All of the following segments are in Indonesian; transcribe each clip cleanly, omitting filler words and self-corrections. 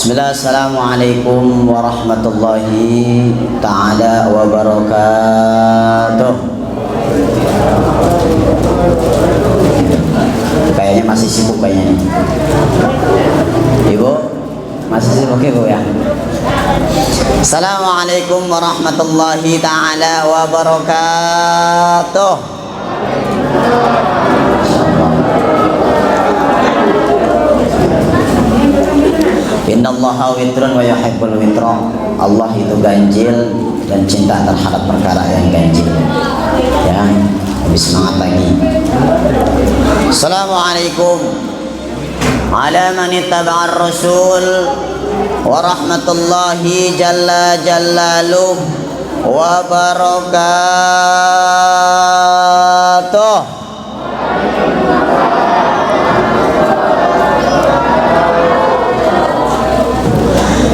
Bismillah, assalamualaikum warahmatullahi ta'ala wabarakatuh. Kayaknya masih sibuk kayaknya. Ibu, masih sibuk Ibu ya? Assalamualaikum warahmatullahi ta'ala wabarakatuh. Innallaha witrun wa yuhibbul witra. Allah itu ganjil dan cinta terhadap perkara yang ganjil. Ya, lebih semangat lagi. Assalamualaikum ala man ittaba'ar rasul wa rahmatullahi jalla jalaluh wa barakatuh.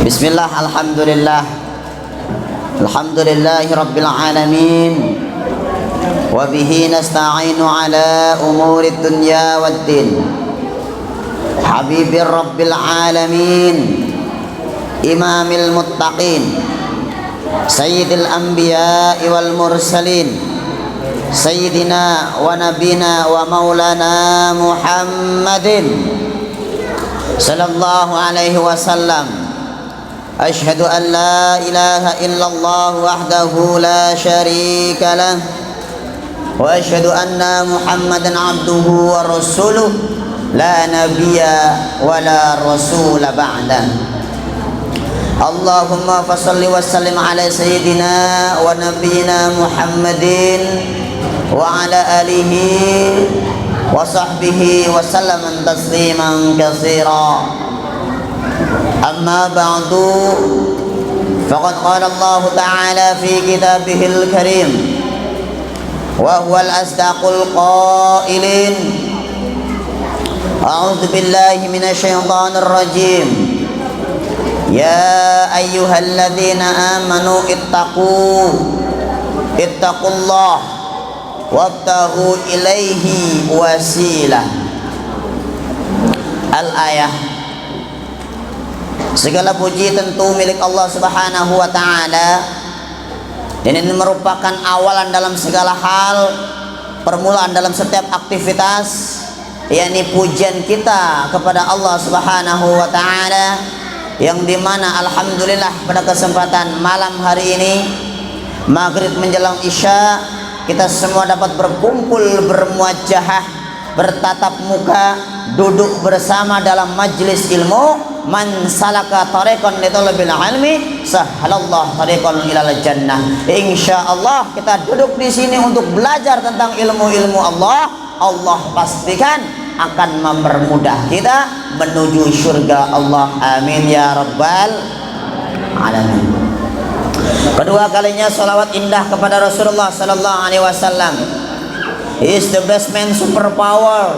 Bismillah, alhamdulillah, alhamdulillahi rabbil alamin, wa bihi nasta'inu ala umuri dunya waddin. Habibir rabbil alamin, imamil muttaqin, sayyidil anbiya'i wal mursalin, sayyidina wa nabina wa maulana Muhammadin sallallahu alaihi wasallam. Asyhadu an la ilaha illallah wahdahu la syarika lah, wa asyhadu anna Muhammadan abduhu wa rasuluh la nabiyya wa la rasula ba'dah. Allahumma fassalli wa sallim ala sayyidina wa nabiyyina Muhammadin wa ala alihi wa sahbihi wa sallam tasliman katsira. أما بعد فقد قال الله تعالى في كتابه الكريم وهو الأصدق القائلين أعوذ بالله من الشيطان الرجيم يا أيها الذين آمنوا اتقوا الله وابتغوا إليه وسيلة. Al-ayah. Segala puji tentu milik Allah Subhanahu wa ta'ala, dan ini merupakan awalan dalam segala hal, permulaan dalam setiap aktivitas, yakni pujian kita kepada Allah Subhanahu wa ta'ala, yang dimana alhamdulillah pada kesempatan malam hari ini, maghrib menjelang isya, kita semua dapat berkumpul, bermuajahah, bertatap muka, duduk bersama dalam majlis ilmu. Man salaka tariqan li talabil ilmi sahhalallahu tariqan ilal jannah. Insyaallah kita duduk di sini untuk belajar tentang ilmu-ilmu Allah. Allah pastikan akan mempermudah kita menuju surga Allah. Amin ya rabbal alamin. Kedua kalinya salawat indah kepada Rasulullah sallallahu alaihi wasallam. He is the best man, superpower,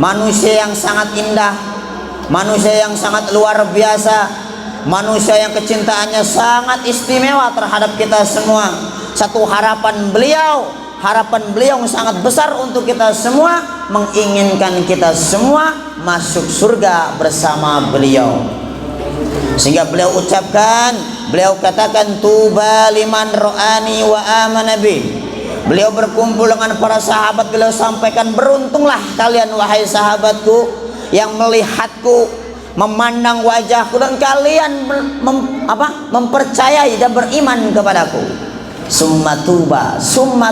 manusia yang sangat indah, manusia yang sangat luar biasa, manusia yang kecintaannya sangat istimewa terhadap kita semua. Satu harapan beliau yang sangat besar untuk kita semua, menginginkan kita semua masuk surga bersama beliau. Sehingga beliau katakan tuba liman ra'ani wa amana bi. Beliau berkumpul dengan para sahabat, beliau sampaikan, beruntunglah kalian wahai sahabatku yang melihatku, memandang wajahku, dan kalian mempercayai dan beriman kepadaku. Summa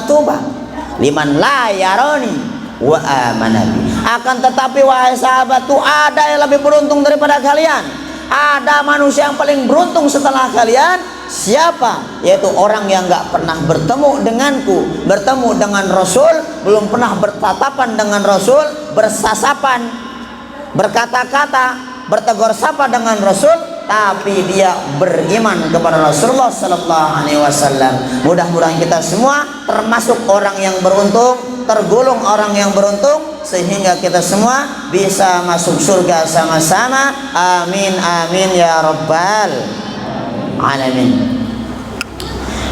tuba liman la yarani wa amana bi. Akan tetapi wahai sahabatku, ada yang lebih beruntung daripada kalian. Ada manusia yang paling beruntung setelah kalian. Siapa? Yaitu orang yang gak pernah bertemu denganku, bertemu dengan Rasul, belum pernah bertatapan dengan Rasul, bersasapan, berkata-kata, bertegur sapa dengan Rasul, tapi dia beriman kepada Rasulullah sallallahu alaihi wasallam. Mudah-mudahan kita semua termasuk orang yang beruntung, tergolong orang yang beruntung, sehingga kita semua bisa masuk surga sama-sama. Amin amin ya rabbal alamin.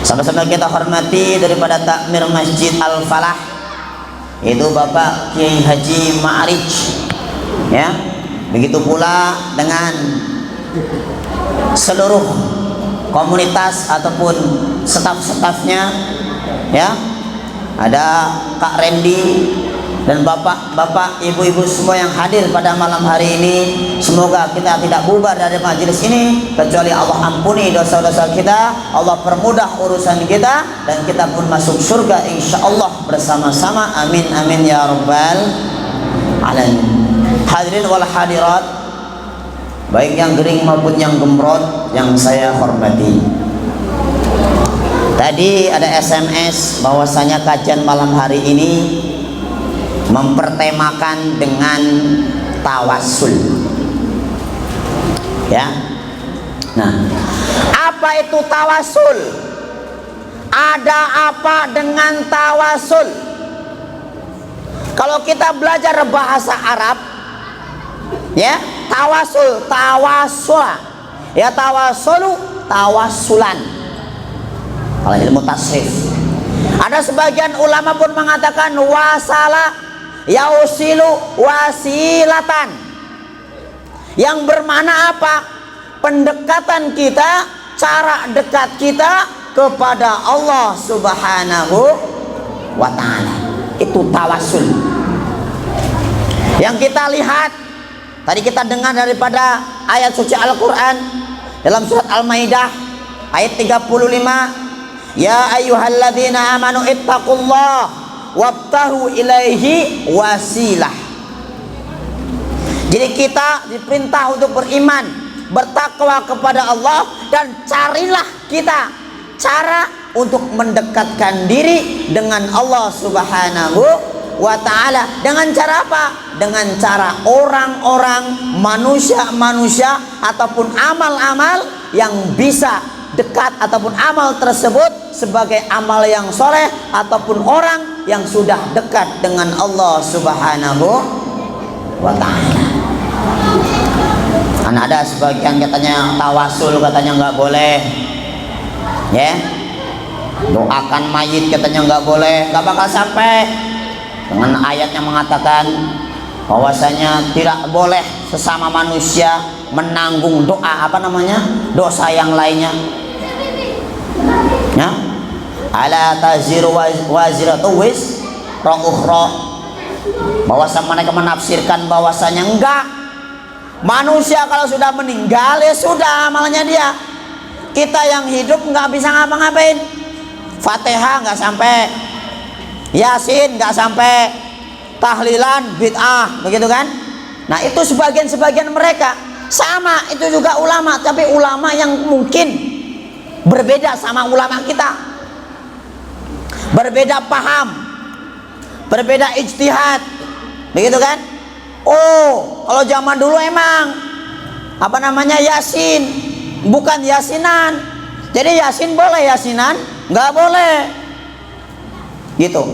Sama-sama kita hormati daripada takmir Masjid Al-Falah, itu Bapak Kiai Haji Ma'rij, ya. Begitu pula dengan seluruh komunitas ataupun staf-stafnya, ya. Ada Kak Randy dan bapak-bapak, ibu-ibu semua yang hadir pada malam hari ini. Semoga kita tidak bubar dari majelis ini kecuali Allah ampuni dosa-dosa kita, Allah permudah urusan kita, dan kita pun masuk surga insyaallah bersama-sama. Amin amin ya rabbal alamin. Hadirin wal hadirat, baik yang gering maupun yang gembrot yang saya hormati, tadi ada SMS bahwasanya kajian malam hari ini mempertemakan dengan tawasul, ya. Nah, apa itu tawasul? Ada apa dengan tawasul? Kalau kita belajar bahasa Arab, ya, tawasul, tawasula, ya, tawasulu, tawasulan. Kalau ilmu tasrif, ada sebagian ulama pun mengatakan wasala yausilu wasilatan, yang bermakna apa? Pendekatan kita, cara dekat kita kepada Allah Subhanahu wa ta'ala, itu tawasul. Yang kita lihat tadi, kita dengar daripada ayat suci Al-Quran dalam surat Al-Maidah ayat 35, ya ayyuhalladzina amanu ittaqullah wabtahu ilaihi wasilah. Jadi kita diperintah untuk beriman, bertakwa kepada Allah, dan carilah kita cara untuk mendekatkan diri dengan Allah Subhanahu wa ta'ala. Dengan cara apa? Dengan cara orang-orang, manusia-manusia, ataupun amal-amal yang bisa dekat, ataupun amal tersebut sebagai amal yang soleh, ataupun orang yang sudah dekat dengan Allah Subhanahu wa ta'ala. Kan ada sebagian katanya tawasul katanya nggak boleh, ya. Doakan mayit katanya nggak boleh, nggak bakal sampai. Dengan ayat yang mengatakan bahwasanya tidak boleh sesama manusia menanggung doa dosa yang lainnya, ya. Ala taziru waziratu wizra ukhra, bahwasanya mereka menafsirkan bahwasanya enggak, manusia kalau sudah meninggal ya sudah amalnya dia. Kita yang hidup nggak bisa ngapa-ngapain. Fatihah nggak sampai, Yasin nggak sampai, tahlilan bid'ah, begitu kan? Nah, itu sebagian mereka. Sama itu juga ulama, tapi ulama yang mungkin berbeda sama ulama kita, berbeda paham, berbeda ijtihad, begitu kan? Oh, kalau zaman dulu emang Yasin, bukan yasinan. Jadi yasin boleh, yasinan nggak boleh, gitu.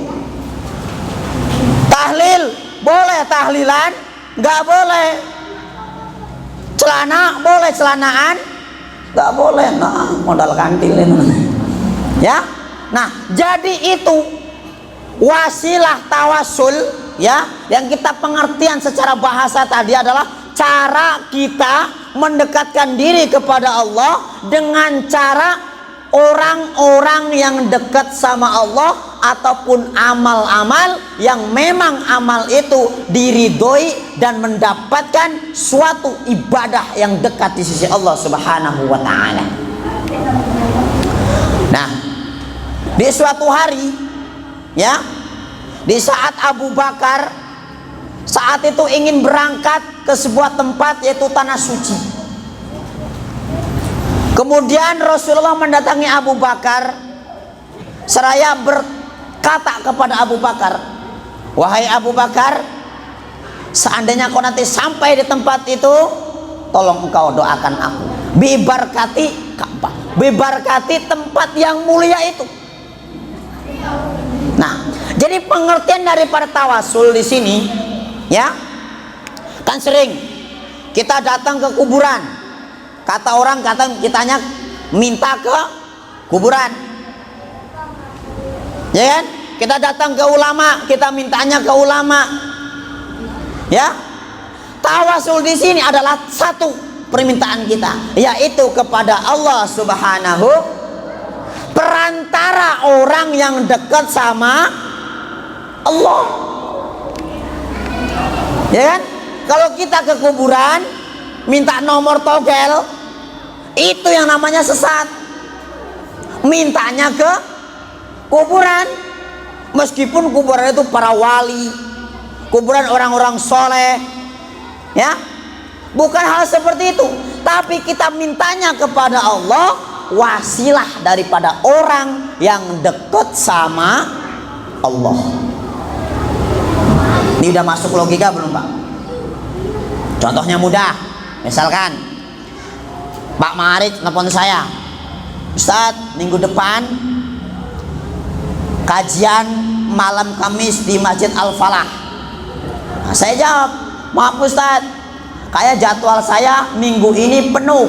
Tahlil boleh, tahlilan nggak boleh. Celana boleh, celanaan nggak boleh. Nah, modal kantil ini, ya. Nah, jadi itu wasilah tawasul, ya, yang kita pengertian secara bahasa tadi adalah cara kita mendekatkan diri kepada Allah dengan cara orang-orang yang dekat sama Allah, ataupun amal-amal yang memang amal itu diridhoi dan mendapatkan suatu ibadah yang dekat di sisi Allah Subhanahu wa ta'ala. Nah, di suatu hari, ya, di saat Abu Bakar saat itu ingin berangkat ke sebuah tempat, yaitu tanah suci. Kemudian Rasulullah mendatangi Abu Bakar seraya berkata kepada Abu Bakar, wahai Abu Bakar, seandainya kau nanti sampai di tempat itu, tolong engkau doakan aku, bibarkati Ka'bah, bibarkati tempat yang mulia itu. Nah, jadi pengertian daripada tawasul di sini, ya, kan sering kita datang ke kuburan. Kata orang, kitanya minta ke kuburan, ya kan? Kita datang ke ulama, kita mintanya ke ulama, ya. Tawasul di sini adalah satu, permintaan kita, yaitu kepada Allah Subhanahu, perantara orang yang dekat sama Allah. Ya kan? Kalau kita ke kuburan minta nomor togel, itu yang namanya sesat. Mintanya ke kuburan, meskipun kuburan itu para wali, kuburan orang-orang soleh, ya, bukan hal seperti itu. Tapi kita mintanya kepada Allah, wasilah daripada orang yang dekat sama Allah. Ini udah masuk logika belum, Pak? Contohnya mudah. Misalkan Pak Marik nelfon saya, Ustadz, minggu depan kajian malam Kamis di Masjid Al-Falah. Nah, saya jawab, maaf Ustadz, kayak jadwal saya minggu ini penuh.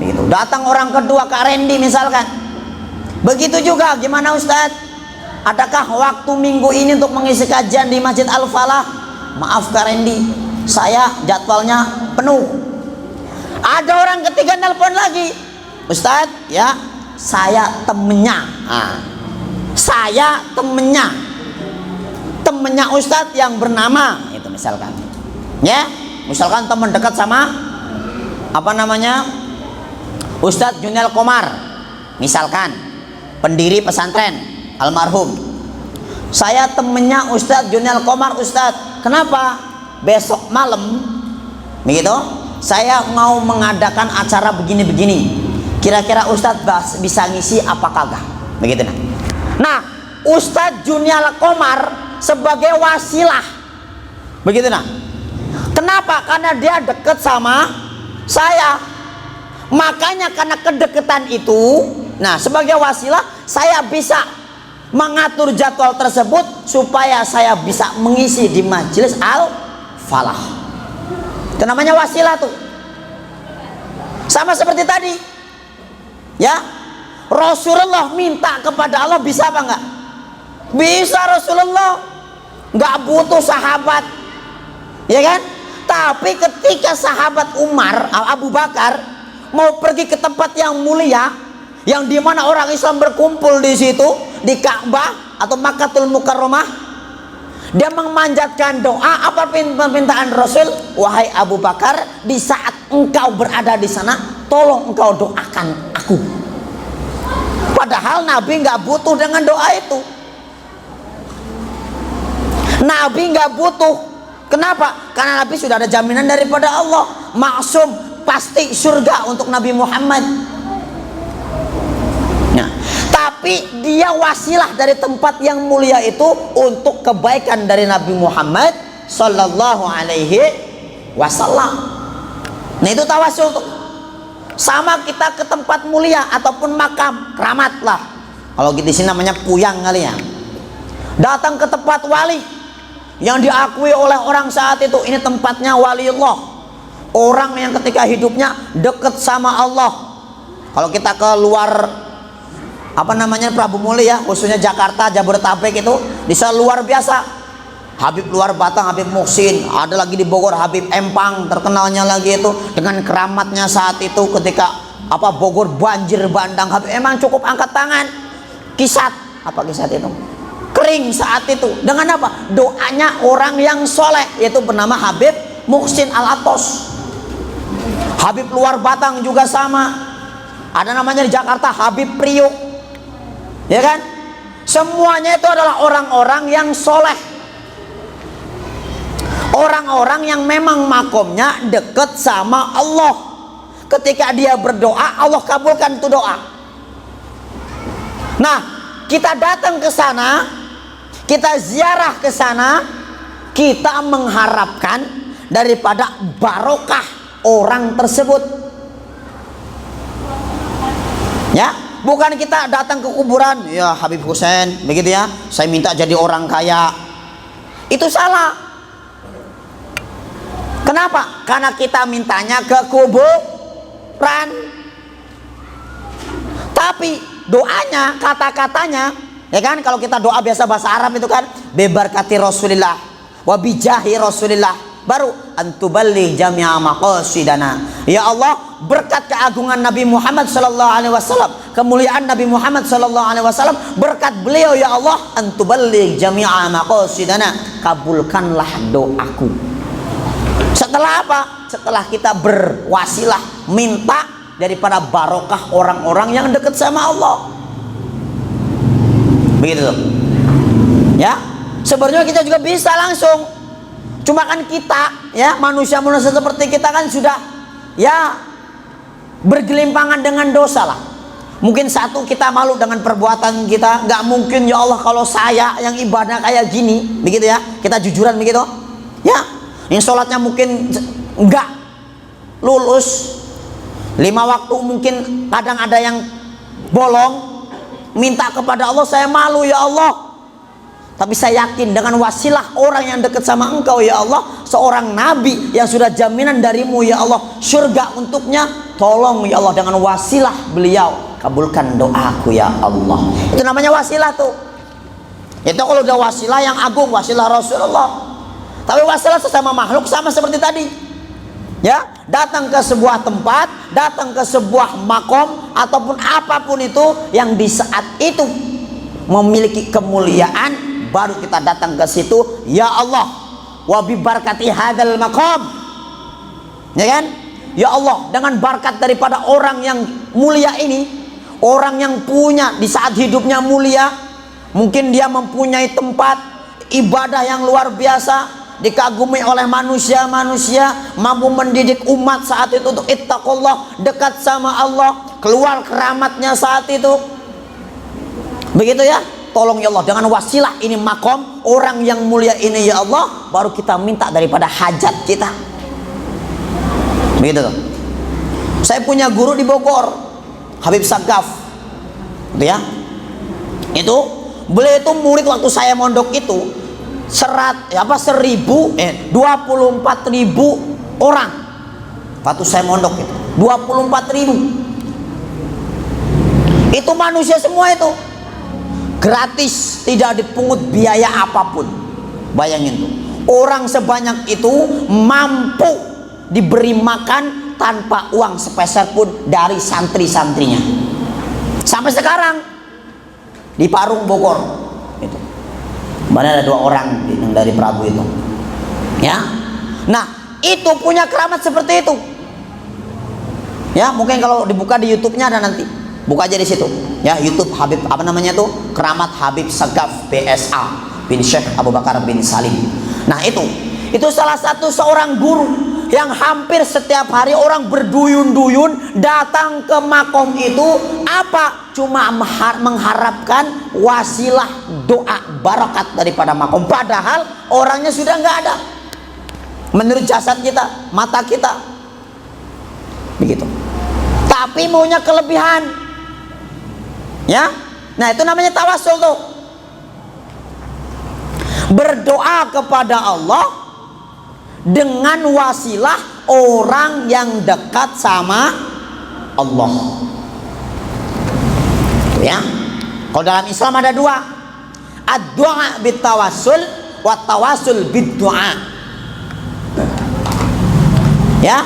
Begitu. Datang orang kedua, Kak Randy misalkan, begitu juga, gimana Ustadz? Adakah waktu minggu ini untuk mengisi kajian di Masjid Al-Falah? Maaf Kak Randy, saya jadwalnya penuh. Ada orang ketiga nelpon lagi, Ustadz, ya, saya temennya. Nah, saya temennya Ustadz yang bernama itu misalkan, ya, misalkan teman dekat sama apa namanya, Ustadz Junial Komar misalkan, pendiri pesantren almarhum. Saya temennya Ustadz Junial Komar. Ustadz, kenapa? Besok malam begitu saya mau mengadakan acara begini-begini, kira-kira Ustadz bisa ngisi apa kagak? Begitu. Nah, Ustadz Junial Komar sebagai wasilah, begitu. Nah, kenapa? Karena dia dekat sama saya. Makanya karena kedekatan itu, nah, sebagai wasilah saya bisa mengatur jadwal tersebut supaya saya bisa mengisi di Majelis Al-Falah. Itu namanya wasilah tuh. Sama seperti tadi, ya, Rasulullah minta kepada Allah, bisa apa enggak? Bisa. Rasulullah enggak butuh sahabat, ya kan? Tapi ketika sahabat Umar, Abu Bakar mau pergi ke tempat yang mulia, yang dimana orang Islam berkumpul di situ, di Ka'bah atau Makkatul Mukarramah, dia memanjatkan doa. Apa permintaan Rasul? Wahai Abu Bakar, di saat engkau berada di sana, tolong engkau doakan aku. Padahal Nabi nggak butuh dengan doa itu. Nabi nggak butuh. Kenapa? Karena Nabi sudah ada jaminan daripada Allah, maksum, pasti surga untuk Nabi Muhammad. Nah, tapi dia wasilah dari tempat yang mulia itu untuk kebaikan dari Nabi Muhammad Sallallahu Alaihi Wasallam. Nah, itu tawasul tuh. Sama kita ke tempat mulia ataupun makam keramat lah, kalau di sini namanya puyang kali ya. Datang ke tempat wali yang diakui oleh orang saat itu, ini tempatnya waliullah, orang yang ketika hidupnya dekat sama Allah. Kalau kita ke luar apa namanya Prabu Muli ya, khususnya Jakarta, Jabodetabek, itu bisa luar biasa. Habib luar Batang, Habib Muhsin, ada lagi di Bogor Habib Empang, terkenalnya lagi itu dengan keramatnya saat itu ketika apa Bogor banjir bandang. Habib emang cukup angkat tangan, kisat, apa kisat itu, kering saat itu, dengan apa? Doanya orang yang soleh, yaitu bernama Habib Muhsin Al-Atos. Habib luar Batang juga sama, ada namanya di Jakarta Habib Priuk, ya kan? Semuanya itu adalah orang-orang yang soleh, orang-orang yang memang makomnya dekat sama Allah. Ketika dia berdoa, Allah kabulkan itu doa. Nah, kita datang ke sana, kita ziarah ke sana, kita mengharapkan daripada barokah orang tersebut, ya. Bukan kita datang ke kuburan, ya Habib Husain begitu ya, saya minta jadi orang kaya. Itu salah. Kenapa? Karena kita mintanya ke kuburan. Tapi doanya, kata-katanya, ya kan, kalau kita doa biasa bahasa Arab itu kan, bebarkati Rasulillah, wabijahi Rasulillah, baru antuballi jami'a maqasidana. Ya Allah, berkat keagungan Nabi Muhammad sallallahu alaihi wasallam, kemuliaan Nabi Muhammad sallallahu alaihi wasallam, berkat beliau ya Allah, antuballi jami'a maqasidana, kabulkanlah doaku. Setelah apa? Setelah kita berwasilah minta daripada barokah orang-orang yang dekat sama Allah. Begitu tuh. Ya, sebenarnya kita juga bisa langsung. Cuma kan kita, ya, manusia-manusia seperti kita kan sudah, ya, bergelimpangan dengan dosa lah. Mungkin satu, kita malu dengan perbuatan kita. Nggak mungkin ya Allah kalau saya yang ibadah kayak gini, begitu ya. Kita jujuran begitu. Ya, yang sholatnya mungkin nggak lulus. 5 waktu mungkin kadang ada yang bolong. Minta kepada Allah, saya malu ya Allah. Tapi saya yakin dengan wasilah orang yang dekat sama engkau ya Allah, seorang nabi yang sudah jaminan darimu ya Allah, surga untuknya, tolong ya Allah dengan wasilah beliau kabulkan doaku ya Allah. Itu namanya wasilah tuh. Itu kalau udah wasilah yang agung, wasilah Rasulullah. Tapi wasilah sesama makhluk sama seperti tadi. Ya, datang ke sebuah tempat, datang ke sebuah makom ataupun apapun itu yang di saat itu memiliki kemuliaan, baru kita datang ke situ, ya Allah, wa bi barakati hadzal maqam. Ya kan? Ya Allah, dengan berkat daripada orang yang mulia ini, orang yang punya di saat hidupnya mulia, mungkin dia mempunyai tempat ibadah yang luar biasa, dikagumi oleh manusia-manusia, mampu mendidik umat saat itu untuk ittaqullah, dekat sama Allah, keluar keramatnya saat itu. Begitu ya. Tolong ya Allah dengan wasilah ini makom orang yang mulia ini ya Allah, baru kita minta daripada hajat kita. Begitu tuh. Saya punya guru di Bogor, Habib Sagaf, gitu ya. Itu beliau itu murid waktu saya mondok itu 24.000 orang. Waktu saya mondok itu 24.000. Itu manusia semua itu. Gratis, tidak dipungut biaya apapun. Bayangin tuh, orang sebanyak itu mampu diberi makan tanpa uang sepeser pun dari santri-santrinya. Sampai sekarang di Parung Bogor itu, mana ada 2 orang yang dari Prabu itu, ya. Nah, itu punya keramat seperti itu. Ya, mungkin kalau dibuka di YouTube-nya ada nanti. Buka aja di situ. Ya, YouTube Habib apa namanya tuh? Keramat Habib Sagaf BSA bin Syekh Abu Bakar bin Salim. Nah, itu salah satu seorang guru yang hampir setiap hari orang berduyun-duyun datang ke makom itu, apa? Cuma mengharapkan wasilah doa barakat daripada makom. Padahal orangnya sudah nggak ada. Menurut jasad kita, mata kita. Begitu. Tapi maunya kelebihan. Ya, nah itu namanya tawasul tuh. Berdoa kepada Allah dengan wasilah orang yang dekat sama Allah. Ya, kalau dalam Islam ada 2, ad-du'a bitawassul wa tawassul bid-du'a. Ya,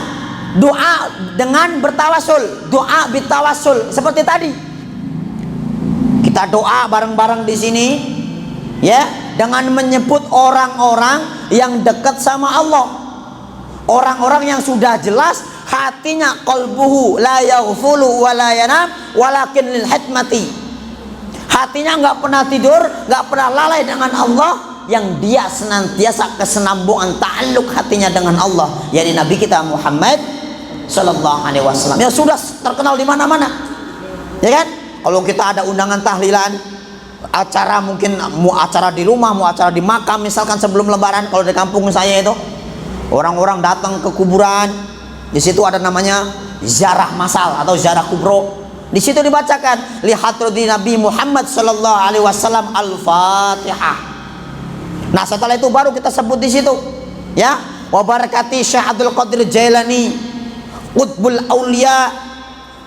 doa dengan bertawasul, doa bitawassul seperti tadi. Kita doa bareng-bareng di sini, ya, dengan menyebut orang-orang yang dekat sama Allah, orang-orang yang sudah jelas hatinya qalbuhu la yaghfulu wa la yanam walakin lil hikmati. Hatinya nggak pernah tidur, nggak pernah lalai dengan Allah, yang dia senantiasa kesenambungan ta'alluq hatinya dengan Allah, yakni Nabi kita Muhammad sallallahu alaihi wasallam, yang sudah terkenal di mana-mana. Ya kan? Kalau kita ada undangan tahlilan, acara mungkin mau acara di rumah, mau acara di makam misalkan sebelum lebaran, kalau di kampung saya itu orang-orang datang ke kuburan, di situ ada namanya ziarah masal atau ziarah kubro. Di situ dibacakan li hadrati Nabi Muhammad sallallahu alaihi wasallam Al-Fatihah. Nah, setelah itu baru kita sebut di situ, ya, wa barakati Syekh Abdul Qadir Jailani qutbul auliya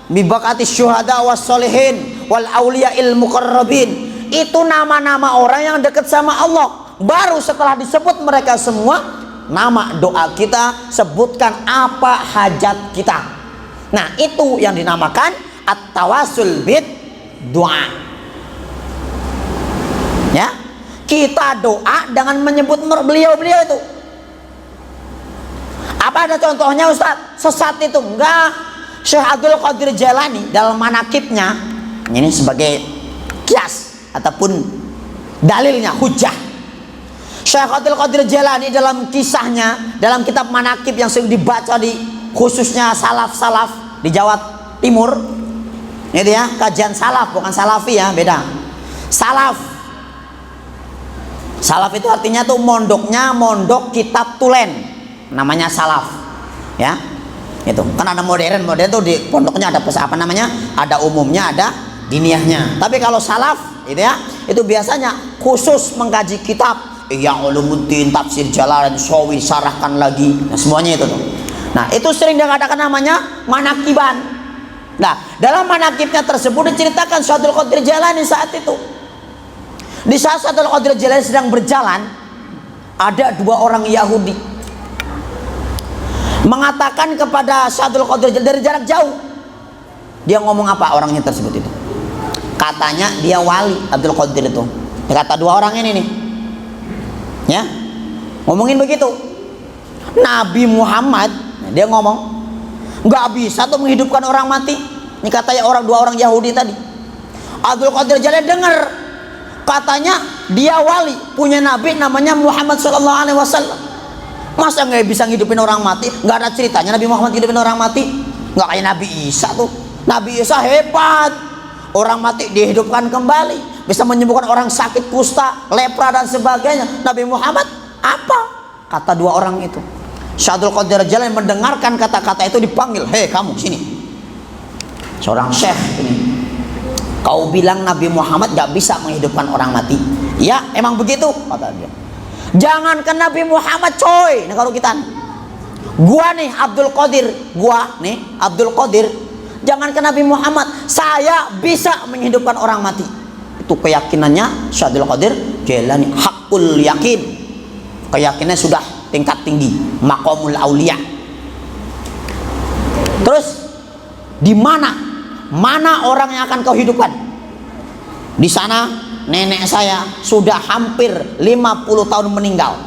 bibakati syuhada was solihin wal aulia il muqarrabin. Itu nama-nama orang yang dekat sama Allah. Baru setelah disebut mereka semua, nama doa kita, sebutkan apa hajat kita. Nah, itu yang dinamakan at-tawassul bid doa. Ya, kita doa dengan menyebut beliau-beliau itu. Apa ada contohnya Ustaz? Sesat itu enggak. Syekh Abdul Qadir Jailani dalam manakibnya, ini sebagai kias ataupun dalilnya, hujah. Syekh Abdul Qadir Jailani dalam kisahnya, dalam kitab manakib yang sering dibaca di khususnya salaf-salaf di Jawa Timur, itu ya, kajian salaf, bukan salafi ya, beda. Salaf, salaf itu artinya tuh mondoknya mondok kitab tulen, namanya salaf, ya. Itu kan ada modern tuh di pondoknya ada apa namanya, ada umumnya, ada diniyahnya. Tapi kalau salaf itu ya, itu biasanya khusus mengkaji kitab Ihya Ulumuddin, Tafsir Jalalain, Sawi, sarahkan lagi, nah, semuanya itu tuh. Nah, itu sering dikatakan namanya manakiban. Nah, dalam manakibnya tersebut diceritakan Syaikhul Qadir Jailani saat itu. Di saat Syaikhul Qadir Jailani sedang berjalan, ada dua orang Yahudi mengatakan kepada Syaikhul Qadir Jailani dari jarak jauh. Dia ngomong apa orangnya tersebut itu? Katanya dia wali Abdul Qadir itu. Dia kata dua orang ini nih, ya, ngomongin begitu. Nabi Muhammad, dia ngomong nggak bisa tuh menghidupkan orang mati. Ini katanya dua orang Yahudi tadi. Abdul Qadir Jailani dengar, katanya dia wali, punya nabi namanya Muhammad Sallallahu Alaihi Wasallam. Masa nggak bisa ngidupin orang mati? Nggak ada ceritanya Nabi Muhammad ngidupin orang mati. Nggak kayak Nabi Isa tuh. Nabi Isa hebat, orang mati dihidupkan kembali, bisa menyembuhkan orang sakit kusta, lepra dan sebagainya. Nabi Muhammad apa? Kata dua orang itu. Syaikhul Qadir Jailani mendengarkan kata-kata itu, dipanggil, hei kamu sini. Seorang syekh ini, kau bilang Nabi Muhammad gak bisa menghidupkan orang mati? Ya, emang begitu, kata dia. Jangankan Nabi Muhammad coy, nah kalau kita, gua nih Abdul Qadir, jangankan Nabi Muhammad, saya bisa menghidupkan orang mati. Itu keyakinannya Syaikhul Qadir Jailani, hakul yakin, keyakinannya sudah tingkat tinggi, maqamul aulia. Terus di mana orang yang akan kau hidupkan? Di sana nenek saya sudah hampir 50 tahun meninggal.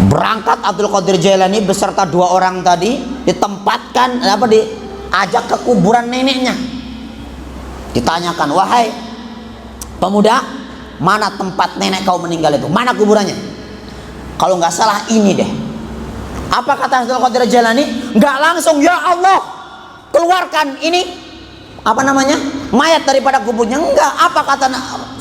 Berangkat Abdul Qadir Jailani beserta dua orang tadi, ditempatkan diajak ke kuburan neneknya. Ditanyakan, wahai pemuda, mana tempat nenek kau meninggal itu? Mana kuburannya? Kalau nggak salah ini deh. Apa kata Abdul Qadir Jailani? Nggak langsung, ya Allah, keluarkan ini mayat daripada kuburnya. Enggak. Apa kata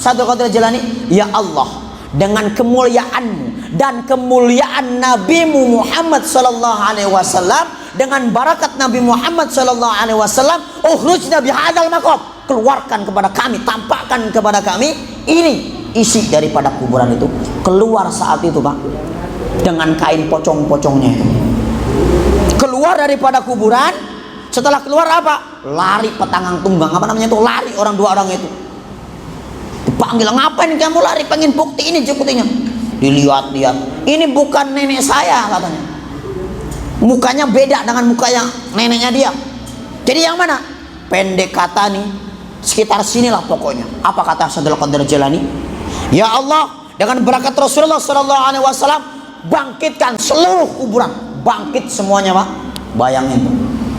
Abdul Qadir Jailani? Ya Allah, dengan kemuliaanmu dan kemuliaan Nabimu Muhammad Sallallahu Alaihi Wasallam, dengan barakat Nabi Muhammad Sallallahu Alaihi Wasallam, ukhrujna bihadzal maqam, keluarkan kepada kami, tampakkan kepada kami ini isi daripada kuburan itu. Keluar saat itu Pak, dengan kain pocong-pocongnya itu, keluar daripada kuburan. Setelah keluar apa? Lari petanggang tunggang, lari dua orang itu. Dipanggil, ngapain kamu lari? Pengen bukti ini, buktinya. Dilihat-lihat, ini bukan nenek saya katanya. Mukanya beda dengan mukanya neneknya dia. Jadi yang mana? Pendek kata nih, sekitar sinilah pokoknya. Apa kata Syaikhul Qadir Jailani? Ya Allah, dengan berkat Rasulullah Sallallahu Alaihi Wasallam, bangkitkan seluruh kuburan, bangkit semuanya Pak. Bayangin tuh,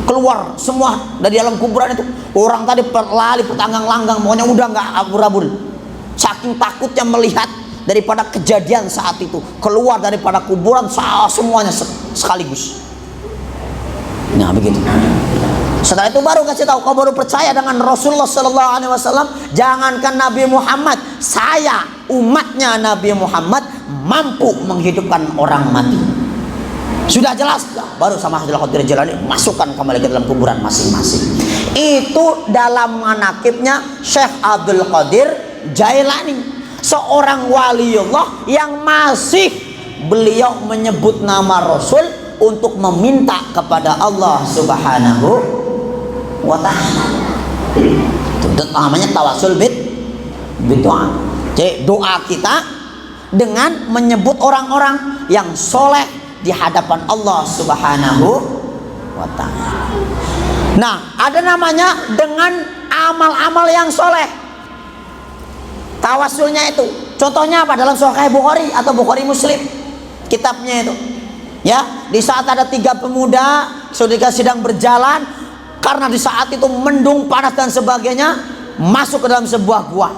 keluar semua dari dalam kuburan itu. Orang tadi lari petanggang langgang, pokoknya udah nggak abur-abur, saking takutnya melihat daripada kejadian saat itu. Keluar daripada kuburan semuanya sekaligus. Nah begitu. Setelah itu baru kasih tahu, kau baru percaya dengan Rasulullah Sallallahu Alaihi Wasallam. Jangankan Nabi Muhammad, saya umatnya Nabi Muhammad mampu menghidupkan orang mati. Sudah jelas, baru sama Syaikhul Qadir Jailani masukkan kembali ke dalam kuburan masing-masing. Itu dalam manakibnya Syekh Abdul Qadir Jailani, seorang waliullah yang masih beliau menyebut nama Rasul untuk meminta kepada Allah Subhanahu wa ta'ala. Itu namanya tawassul bid doa. Jadi doa kita dengan menyebut orang-orang yang soleh di hadapan Allah Subhanahu wa ta'ala. Nah, ada namanya dengan amal-amal yang soleh. Tawasulnya itu contohnya apa? Dalam Sahih Bukhari atau Bukhari Muslim, kitabnya itu, ya, di saat ada 3 pemuda ketika sedang berjalan, karena di saat itu mendung, panas dan sebagainya, masuk ke dalam sebuah gua.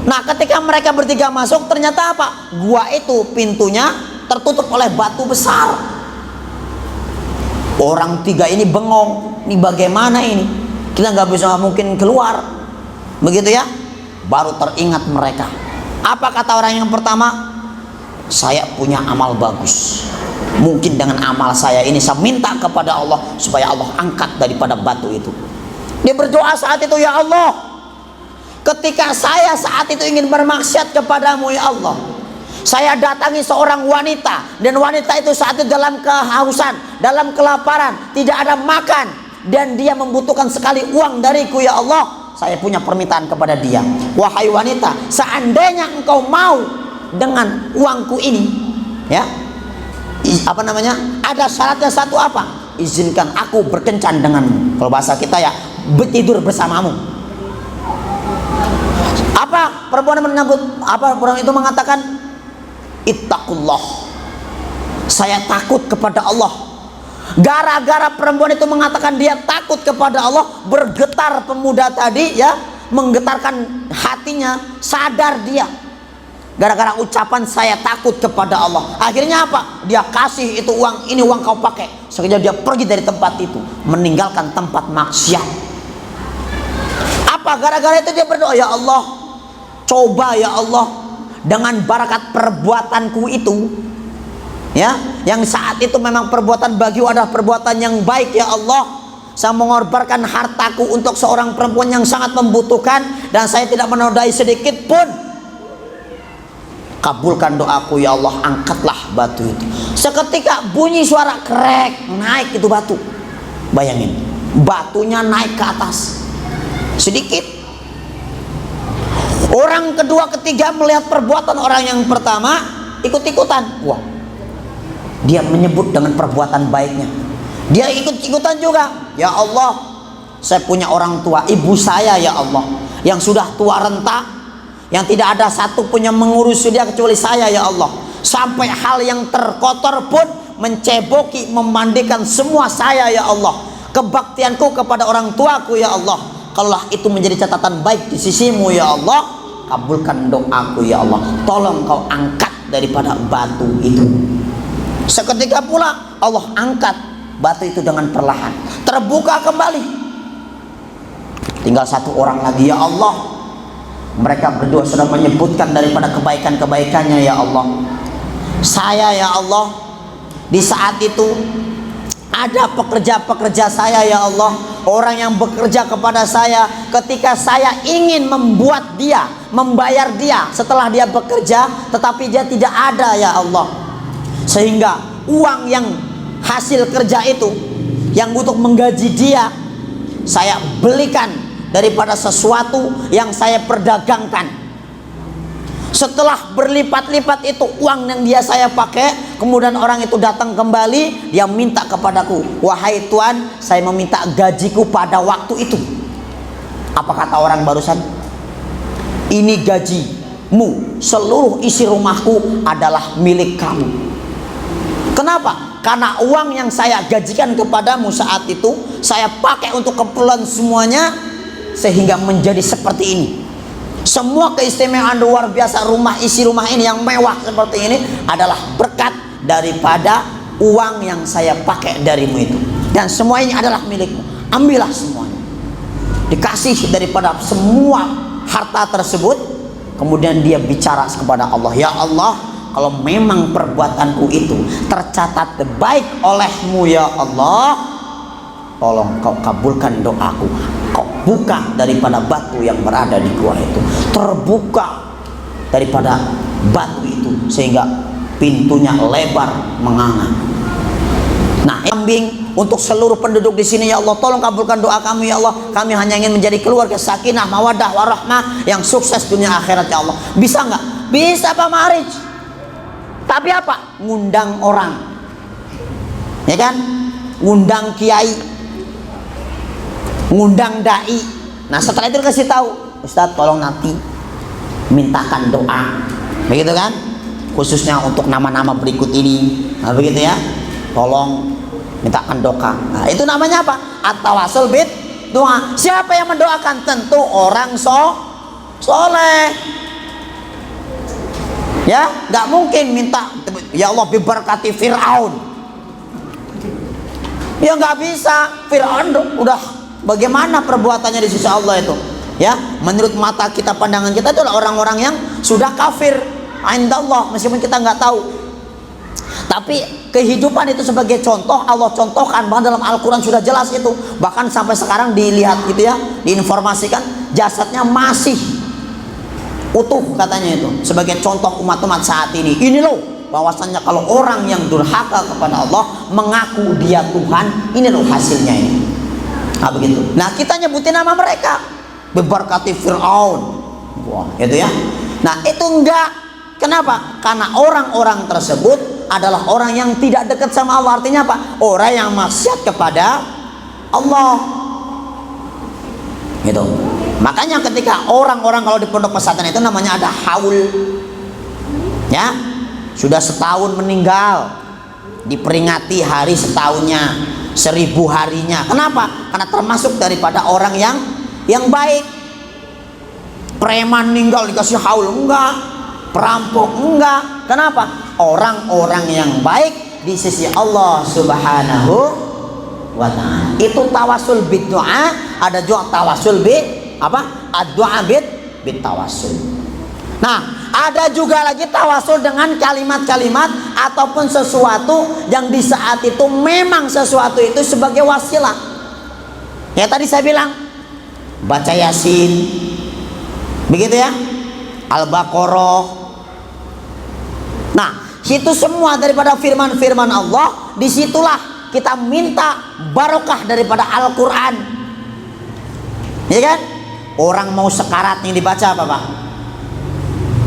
Nah, ketika mereka bertiga masuk, ternyata apa? Gua itu pintunya tertutup oleh batu besar. Orang 3 ini bengong, ini bagaimana ini? Kita nggak bisa mungkin keluar, begitu ya? Baru teringat mereka. Apa kata orang yang pertama? Saya punya amal bagus. Mungkin dengan amal saya ini saya minta kepada Allah supaya Allah angkat daripada batu itu. Dia berdoa saat itu, ya Allah, ketika saya saat itu ingin bermaksiat kepadamu ya Allah, saya datangi seorang wanita, dan wanita itu saat itu dalam kehausan, dalam kelaparan, tidak ada makan, dan dia membutuhkan sekali uang dariku ya Allah. Saya punya permintaan kepada dia, wahai wanita, seandainya engkau mau dengan uangku ini, ya, apa namanya, ada syaratnya satu, apa? Izinkan aku berkencan denganmu. Kalau bahasa kita ya, tidur bersamamu. Apa perempuan menyambut? Apa perempuan itu mengatakan? Ittaqullah, saya takut kepada Allah. Gara-gara perempuan itu mengatakan dia takut kepada Allah, bergetar pemuda tadi, ya, menggetarkan hatinya, sadar dia. Gara-gara ucapan saya takut kepada Allah, akhirnya apa? Dia kasih itu uang, ini uang kau pakai. Sekejap dia pergi dari tempat itu, meninggalkan tempat maksiat. Apa? Gara-gara itu dia berdoa, ya Allah, coba ya Allah, dengan barakat perbuatanku itu, ya, yang saat itu memang perbuatan bagiku adalah perbuatan yang baik ya Allah, saya mengorbankan hartaku untuk seorang perempuan yang sangat membutuhkan, dan saya tidak menodai sedikit pun. Kabulkan doaku ya Allah, angkatlah batu itu. Seketika bunyi suara krek, naik itu batu. Bayangin, batunya naik ke atas sedikit. Orang kedua, ketiga melihat perbuatan orang yang pertama, ikut-ikutan. Wah, dia menyebut dengan perbuatan baiknya, dia ikut-ikutan juga. Ya Allah, saya punya orang tua, ibu saya ya Allah, yang sudah tua renta, yang tidak ada satu pun yang mengurus dia kecuali saya ya Allah. Sampai hal yang terkotor pun menceboki, memandikan semua saya ya Allah. Kebaktianku kepada orang tuaku ya Allah, kalaulah itu menjadi catatan baik di sisimu ya Allah, kabulkan doaku ya Allah. Tolong kau angkat daripada batu itu. Seketika pula Allah angkat batu itu dengan perlahan, terbuka kembali. Tinggal satu orang lagi ya Allah. Mereka berdua sudah menyebutkan daripada kebaikan-kebaikannya ya Allah. Saya ya Allah, di saat itu ada pekerja-pekerja saya ya Allah, orang yang bekerja kepada saya, ketika saya ingin membuat dia, membayar dia setelah dia bekerja, tetapi dia tidak ada ya Allah, sehingga uang yang hasil kerja itu yang untuk menggaji dia, saya belikan daripada sesuatu yang saya perdagangkan. Setelah berlipat-lipat itu uang yang dia saya pakai, kemudian orang itu datang kembali, dia minta kepadaku, wahai Tuan, saya meminta gajiku pada waktu itu. Apa kata orang barusan? Ini gajimu, seluruh isi rumahku adalah milik kamu. Kenapa? Karena uang yang saya gajikan kepadamu saat itu, saya pakai untuk keperluan semuanya, sehingga menjadi seperti ini. Semua keistimewaan luar biasa rumah, isi rumah ini yang mewah seperti ini adalah berkat daripada uang yang saya pakai darimu itu, dan semua ini adalah milikmu, ambillah semuanya. Dikasih daripada semua harta tersebut. Kemudian dia bicara kepada Allah, ya Allah, kalau memang perbuatanku itu tercatat baik olehmu ya Allah, tolong kau kabulkan doaku. Kau buka daripada batu yang berada di gua itu, terbuka daripada batu itu sehingga pintunya lebar menganga. Nah, kambing untuk seluruh penduduk di sini ya Allah, tolong kabulkan doa kami ya Allah. Kami hanya ingin menjadi keluarga sakinah, mawaddah, warahmah yang sukses dunia akhirat ya Allah. Bisa nggak Bisa Pak Ma'arij. Tapi apa? Ngundang orang. Ya kan? Ngundang kiai, ngundang dai. Nah setelah itu kasih tahu, Ustadz tolong nanti mintakan doa, begitu kan? Khususnya untuk nama-nama berikut ini, nah, begitu ya. Tolong mintakan doa. Nah, itu namanya apa? At-tawassul bid doa. Siapa yang mendoakan? Tentu orang soleh. Ya, nggak mungkin minta ya Allah biberkati Fir'aun. Ya nggak bisa. Fir'aun udah bagaimana perbuatannya di sisi Allah itu? Ya, menurut mata kita, pandangan kita itu orang-orang yang sudah kafir indallah, meskipun kita nggak tahu. Tapi kehidupan itu sebagai contoh, Allah contohkan bahkan dalam Al-Quran sudah jelas itu. Bahkan sampai sekarang dilihat gitu ya, diinformasikan jasadnya masih utuh katanya itu, sebagai contoh umat-umat saat ini. Ini loh bahwasannya kalau orang yang durhaka kepada Allah mengaku dia Tuhan, ini loh hasilnya ini. Nah begitu. Nah kita nyebutin nama mereka, beberkati Fir'aun. Wah itu ya. Nah itu enggak. Kenapa? Karena orang-orang tersebut adalah orang yang tidak dekat sama Allah. Artinya apa? Orang yang maksiat kepada Allah. Gitu. Makanya ketika orang-orang kalau di pondok pesantren itu namanya ada haul. Ya. Sudah setahun meninggal, diperingati hari setahunnya, 1000 harinya. Kenapa? Karena termasuk daripada orang yang baik. Preman meninggal dikasih haul, enggak. Perampok, enggak. Kenapa? Orang-orang yang baik di sisi Allah Subhanahu wa ta'ala. Itu tawasul bid doa. Ada juga tawasul bid apa? Ad-doa bid tawasul. Nah, ada juga lagi tawasul dengan kalimat-kalimat ataupun sesuatu yang di saat itu memang sesuatu itu sebagai wasilah. Ya tadi saya bilang baca Yasin, begitu ya, Al-Baqarah. Nah, itu semua daripada firman-firman Allah. Disitulah kita minta barokah daripada Al-Quran. Ya kan? Orang mau sekarat yang dibaca apa Pak?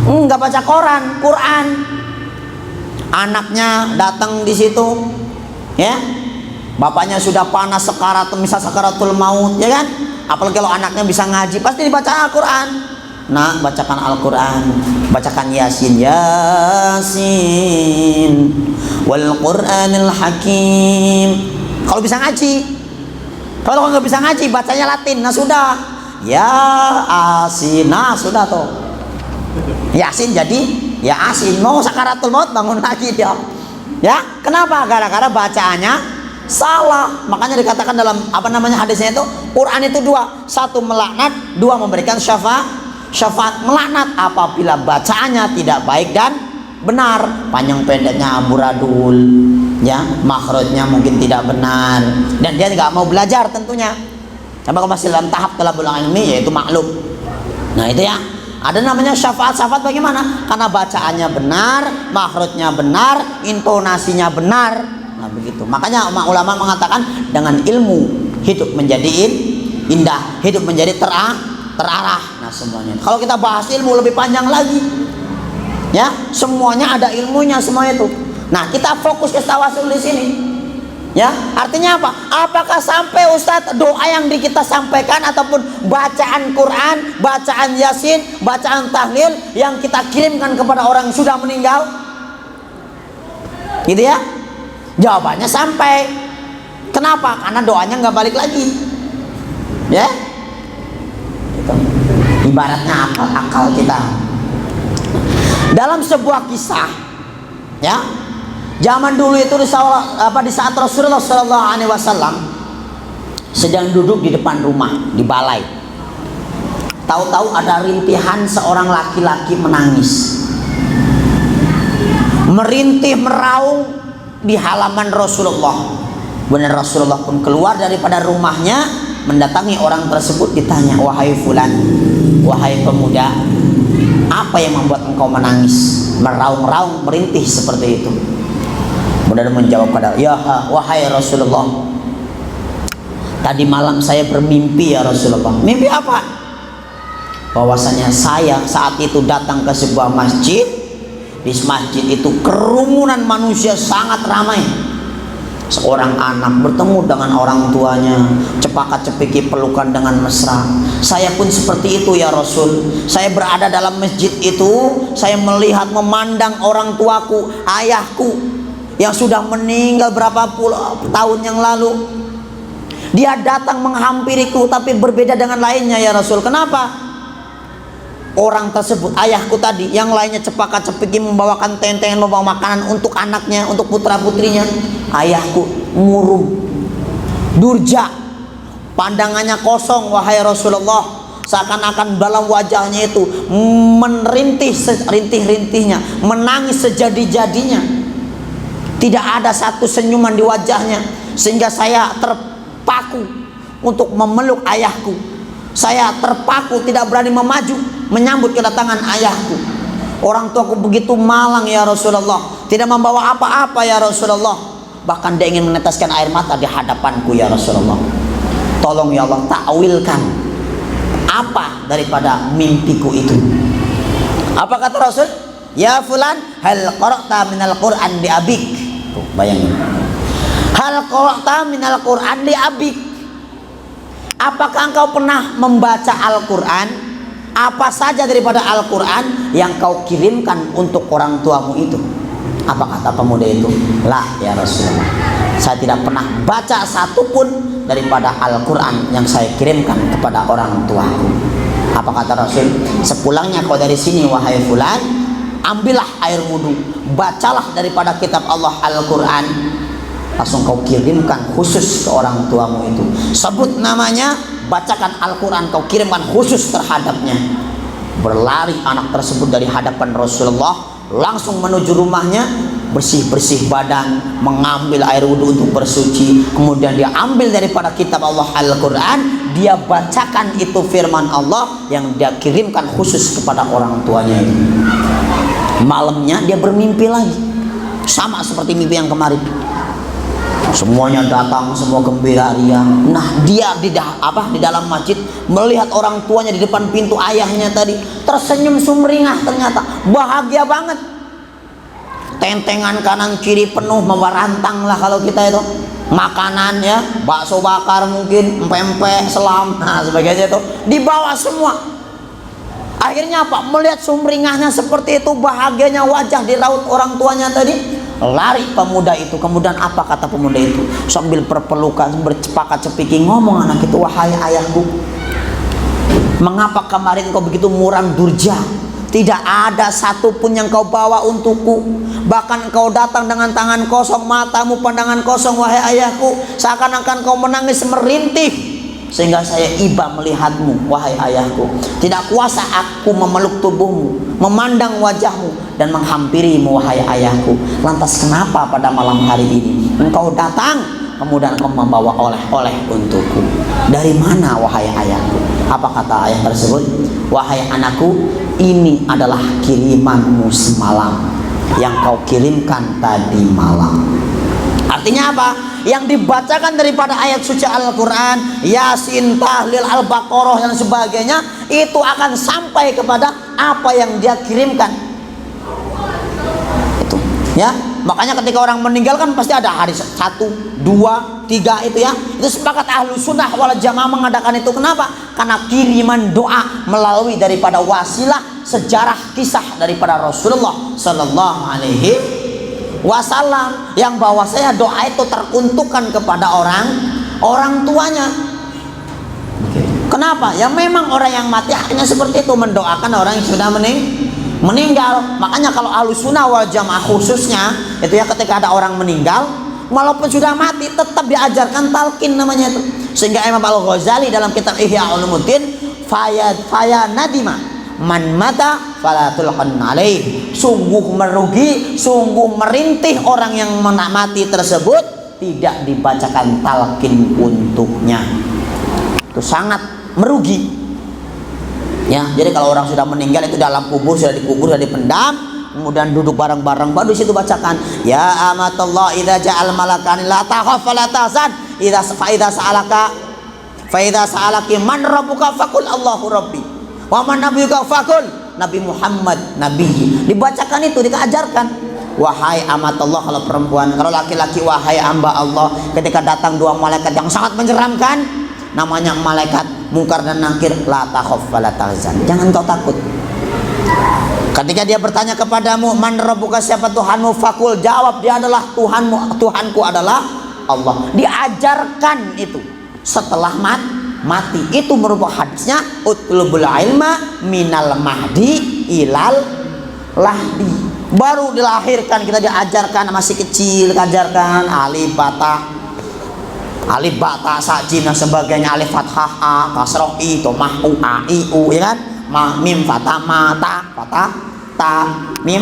Enggak baca Quran. Anaknya datang di situ, ya, bapaknya sudah panas sekarat, misal sekaratul maut, ya kan? Apalagi kalau anaknya bisa ngaji, pasti dibaca Al-Quran. Nah, bacakan Al-Quran, bacakan Yasin, wal Qur'anil Hakim. Kalau bisa ngaji. Kalau nggak bisa ngaji, bacanya Latin. Nah sudah, Yasin, nah sudah tuh. Yasin jadi ya asin, mau sakaratul maut bangun lagi dia. Ya, kenapa? Gara-gara bacaannya salah. Makanya dikatakan dalam apa namanya hadisnya itu, Quran itu dua, satu melaknat, dua memberikan syafaat. Melaknat apabila bacaannya tidak baik dan benar, panjang pendeknya amburadul, ya, makhrajnya mungkin tidak benar, dan dia nggak mau belajar tentunya. Sama kalau masih dalam tahap talabul ilmi, yaitu maklum. Nah itu ya. Ada namanya syafaat bagaimana? Karena bacaannya benar, makhrajnya benar, intonasinya benar. Nah begitu. Makanya ulama mengatakan dengan ilmu hidup menjadi indah, hidup menjadi terarah. Nah semuanya. Kalau kita bahas ilmu lebih panjang lagi, ya semuanya ada ilmunya semua itu. Nah kita fokus ke tawasul di sini. Ya, artinya apa? Apakah sampai Ustadz doa yang kita sampaikan ataupun bacaan Quran, bacaan Yasin, bacaan tahlil yang kita kirimkan kepada orang yang sudah meninggal? Gitu ya? Jawabannya sampai. Kenapa? Karena doanya nggak balik lagi. Ya? Gitu. Ibaratnya akal kita. Dalam sebuah kisah, ya. Zaman dulu itu di saat Rasulullah SAW sedang duduk di depan rumah di balai. Tahu-tahu ada rintihan seorang laki-laki menangis, merintih meraung di halaman Rasulullah. Benar, Rasulullah pun keluar daripada rumahnya mendatangi orang tersebut, ditanya, wahai fulan, wahai pemuda, apa yang membuat engkau menangis, meraung-raung, merintih seperti itu? Kemudian menjawab pada, ya wahai Rasulullah, tadi malam saya bermimpi ya Rasulullah. Mimpi apa? bahwasanya saya saat itu datang ke sebuah masjid. Di masjid itu kerumunan manusia sangat ramai. Seorang anak bertemu dengan orang tuanya, cepaka-cepiki pelukan dengan mesra. Saya pun seperti itu ya Rasul. Saya berada dalam masjid itu, saya melihat, memandang orang tuaku, ayahku yang sudah meninggal berapa puluh tahun yang lalu. Dia datang menghampiriku, tapi berbeda dengan lainnya ya Rasul. Kenapa? Orang tersebut, ayahku tadi, yang lainnya cepaka-cepiki membawakan tentengan, membawa makanan untuk anaknya, untuk putra-putrinya. Ayahku murung, durja, pandangannya kosong, wahai Rasulullah. Seakan-akan dalam wajahnya itu merintih rintih-rintihnya, menangis sejadi-jadinya. Tidak ada satu senyuman di wajahnya, sehingga saya terpaku untuk memeluk ayahku. Saya terpaku, tidak berani memaju menyambut kedatangan ayahku. Orang tuaku begitu malang ya Rasulullah, tidak membawa apa-apa ya Rasulullah. Bahkan dia ingin meneteskan air mata di hadapanku ya Rasulullah. Tolong ya Allah, takwilkan apa daripada mimpiku itu. Apa kata Rasul? Ya fulan, hal qara'ta minal Qur'an li abik. Tuh, bayangin. Hal qara'ta minal Qur'an li abik. Apakah engkau pernah membaca Al-Quran? Apa saja daripada Al-Quran yang kau kirimkan untuk orang tuamu itu? Apa kata pemuda itu? Lah ya Rasulullah, saya tidak pernah baca satupun daripada Al-Quran yang saya kirimkan kepada orang tuaku. Apa kata Rasul? Sepulangnya kau dari sini wahai fulan, ambillah air wudhu, bacalah daripada kitab Allah Al-Quran, langsung kau kirimkan khusus ke orang tuamu itu. Sebut namanya, bacakan Al-Quran, kau kirimkan khusus terhadapnya. Berlari anak tersebut dari hadapan Rasulullah, langsung menuju rumahnya, bersih-bersih badan, mengambil air wudhu untuk bersuci. Kemudian dia ambil daripada kitab Allah Al-Quran, dia bacakan itu firman Allah yang dia kirimkan khusus kepada orang tuanya itu. Malamnya dia bermimpi lagi, sama seperti mimpi yang kemarin. Semuanya datang, semua gembira riang. Nah, dia di dalam masjid melihat orang tuanya di depan pintu ayahnya tadi, tersenyum sumringah, ternyata bahagia banget. Tentengan kanan kiri penuh, mewarantang lah kalau kita itu. Makanan ya, bakso bakar mungkin, pempek, selam, nah sebagainya itu dibawa semua. Akhirnya apa? Melihat sumringahnya seperti itu, bahagianya wajah di raut orang tuanya tadi. Lari pemuda itu. Kemudian apa kata pemuda itu? Sambil berpelukan, bercepakat-cepiki, ngomong anak itu, wahai ayahku, mengapa kemarin kau begitu muram durja? Tidak ada satupun yang kau bawa untukku. Bahkan kau datang dengan tangan kosong, matamu pandangan kosong, wahai ayahku. Seakan-akan kau menangis merintih, sehingga saya iba melihatmu, wahai ayahku. Tidak kuasa aku memeluk tubuhmu, memandang wajahmu, dan menghampirimu, wahai ayahku. Lantas kenapa pada malam hari ini engkau datang, kemudian engkau membawa oleh-oleh untukku? Dari mana, wahai ayahku? Apa kata ayah tersebut? Wahai anakku, ini adalah kirimanmu semalam, yang kau kirimkan tadi malam. Artinya apa? Yang dibacakan daripada ayat suci Al-Quran, Yasin, Tahlil, Al-Baqarah dan sebagainya, itu akan sampai kepada apa yang dia kirimkan. Itu ya, makanya ketika orang meninggal kan pasti ada hari 1, 2, 3 itu ya. Itu sepakat Ahlus Sunnah wal Jamaah mengadakan itu. Kenapa? Karena kiriman doa melalui daripada wasilah sejarah kisah daripada Rasulullah Sallallahu Alaihi Wasallam, yang bahwasanya doa itu teruntukkan kepada orang tuanya. Kenapa? Ya memang orang yang mati hanya seperti itu, mendoakan orang yang sudah meninggal. Makanya kalau Ahlus Sunnah wal Jamaah khususnya itu ya, ketika ada orang meninggal walaupun sudah mati tetap diajarkan talqin namanya itu. Sehingga Imam Al-Ghazali dalam kitab Ihya Ulumuddin, faya nadima man mata fala tulqan alaih, sungguh merugi, sungguh merintih orang yang mati tersebut, tidak dibacakan talqin untuknya. Itu sangat merugi ya. Jadi kalau orang sudah meninggal itu dalam kubur, sudah dikubur, sudah dipendam, kemudian duduk bareng-bareng, baru situ bacakan, ya amatullah idza ja'al malakani la takhaf wa la tahzan idza sa'alaki man rabbuka faqul Allahu rabbi Wa man nabiyyuka faqul, Nabi Muhammad nabi. Dibacakan itu, diajarkan. Wahai amat Allah, kalau perempuan, kalau laki-laki wahai hamba Allah. Ketika datang dua malaikat yang sangat menyeramkan, namanya malaikat Munkar dan Nakir, la takhaf wa la tahzan. Jangan kau takut. Ketika dia bertanya kepadamu, man rabbuka, siapa Tuhanmu? Fakul, jawab, dia adalah Tuhanmu, Tuhanku adalah Allah. Diajarkan itu setelah mati. Itu merupakan hadisnya, utlubul ilma minal mahdi ilal lahdi. Baru dilahirkan kita diajarkan, masih kecil diajarkan alif bata sajim dan sebagainya, alif fathah a kasroh i tomah u a i u, ya kan, ma mim fathah ma ta mim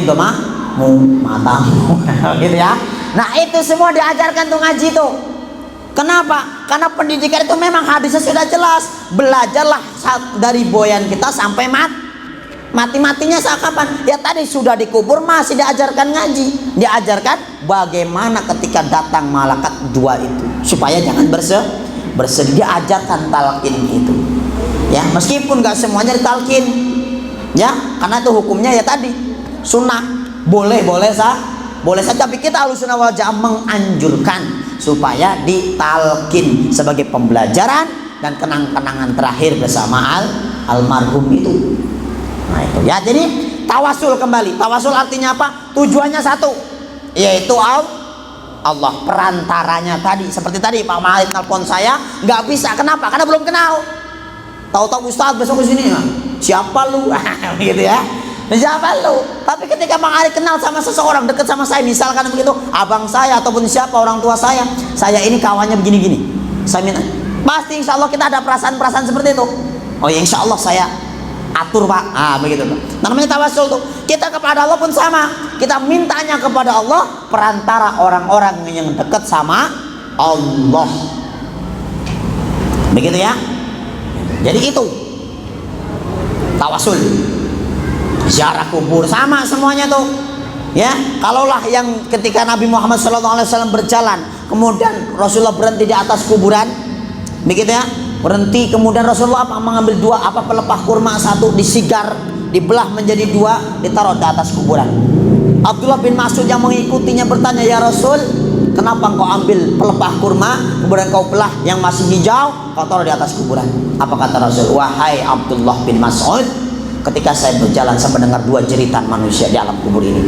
tomah mu matamu gitu ya. Nah itu semua diajarkan tuh ngaji tuh. Kenapa? Karena pendidikan itu memang hadisnya sudah jelas. Belajarlah dari boyan kita sampai mati-matinya saat kapan? Ya tadi sudah dikubur masih diajarkan ngaji. Diajarkan bagaimana ketika datang malaikat dua itu, supaya jangan bersedih. Diajarkan talqin itu. Ya, meskipun gak semuanya ditalqin. Ya, karena itu hukumnya ya tadi sunnah. Boleh saja, tapi kita Ahlussunnah wal Jamaah menganjurkan supaya ditalqin sebagai pembelajaran dan kenang-kenangan terakhir bersama almarhum itu. Nah itu ya, jadi tawasul kembali. Tawasul artinya apa? Tujuannya satu, yaitu Allah. Perantaranya tadi, seperti tadi Pak Malik nelpon saya, nggak bisa. Kenapa? Karena belum kenal. Tahu-tahu Ustaz besok kesini, siapa lu? Gitu ya. Siapa lu? Tapi ketika Bang Ali kenal sama seseorang, dekat sama saya, misalkan begitu, abang saya ataupun siapa orang tua saya ini kawannya begini-gini, saya minta, pasti insya Allah kita ada perasaan-perasaan seperti itu. Oh ya insya Allah saya atur Pak, begitu tuh. Namanya tawasul tuh. Kita kepada Allah pun sama, kita mintanya kepada Allah perantara orang-orang yang dekat sama Allah, begitu ya. Jadi itu tawasul. Ziarah kubur sama semuanya tuh ya. Kalaulah yang ketika Nabi Muhammad SAW berjalan, kemudian Rasulullah berhenti di atas kuburan, begitu ya, berhenti, kemudian Rasulullah mengambil pelepah kurma, satu disigar, dibelah menjadi dua, ditaruh di atas kuburan. Abdullah bin Mas'ud yang mengikutinya bertanya, ya Rasul, kenapa engkau ambil pelepah kurma kemudian kau belah yang masih hijau kau taruh di atas kuburan? Apa kata Rasul? Wahai Abdullah bin Mas'ud, ketika saya berjalan saya mendengar dua jeritan manusia di alam kubur ini.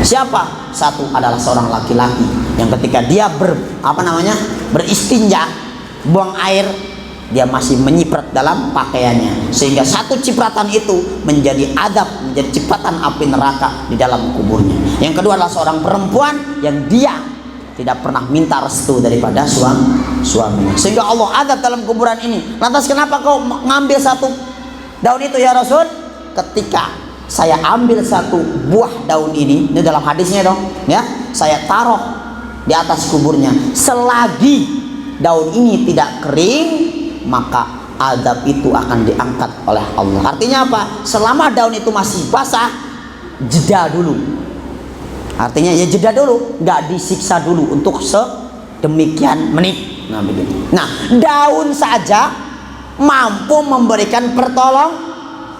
Siapa? Satu adalah seorang laki-laki yang ketika dia beristinja, buang air, dia masih menyiprat dalam pakaiannya, sehingga satu cipratan itu menjadi adab, menjadi cipratan api neraka di dalam kuburnya. Yang kedua adalah seorang perempuan yang dia tidak pernah minta restu daripada suaminya, sehingga Allah adab dalam kuburan ini. Lantas kenapa kau ngambil satu daun itu ya Rasul? Ketika saya ambil satu buah daun ini dalam hadisnya dong ya, saya taruh di atas kuburnya, selagi daun ini tidak kering maka adab itu akan diangkat oleh Allah. Artinya apa? Selama daun itu masih basah, jeda dulu. Artinya ya jeda dulu, nggak disiksa dulu untuk sedemikian menit. Nah begitu. Nah daun saja mampu memberikan pertolongan,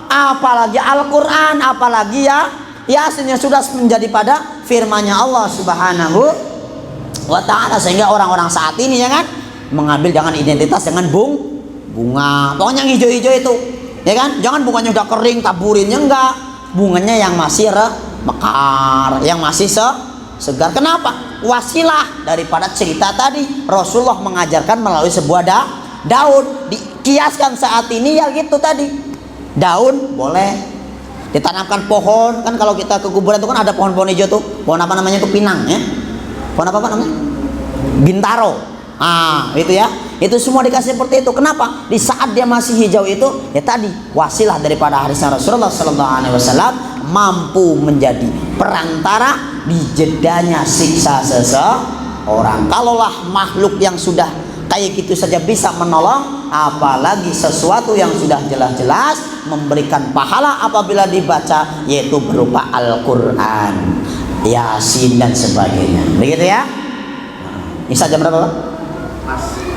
apalagi Al-Quran, apalagi ya Yasin yang sudah menjadi pada firman-Nya Allah Subhanahu wa Ta'ala. Sehingga orang-orang saat ini ya kan mengambil jangan identitas dengan bunga, pokoknya yang hijau-hijau itu ya kan, jangan bunganya udah kering taburinnya, enggak, bunganya yang masih mekar, yang masih segar. Kenapa? Wasilah daripada cerita tadi. Rasulullah mengajarkan melalui sebuah daun. Dikiaskan saat ini ya gitu tadi, daun boleh ditanamkan. Pohon kan, kalau kita ke kuburan itu kan ada pohon-pohon hijau tuh, pohon apa namanya tuh, pinang ya, pohon apa namanya, bintaro, itu ya, itu semua dikasih seperti itu. Kenapa? Di saat dia masih hijau itu ya tadi wasilah daripada hadisnya Rasulullah SAW, mampu menjadi perantara di jedanya siksa seseorang. Kalaulah makhluk yang sudah kayak gitu saja bisa menolong, apalagi sesuatu yang sudah jelas-jelas memberikan pahala apabila dibaca, yaitu berupa Al-Quran, Yasin dan sebagainya, begitu ya. Isa jam berapa Pak?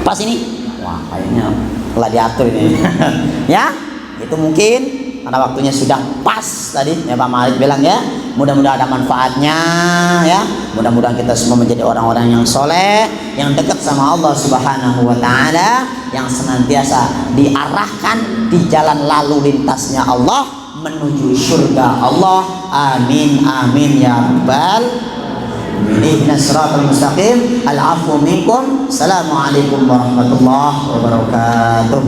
Pas ini Wah, kayaknya gladiator ini. Ya, itu mungkin karena waktunya sudah pas tadi ya Pak Malik bilang ya. Mudah-mudahan ada manfaatnya ya. Mudah-mudahan kita semua menjadi orang-orang yang soleh, yang dekat sama Allah Subhanahu wa taala, yang senantiasa diarahkan di jalan lalu lintasnya Allah menuju surga Allah. Amin amin ya rabbal alamin. Ihdinas siratal mustaqim. Al-'afwu minkum. Assalamualaikum warahmatullahi wabarakatuh.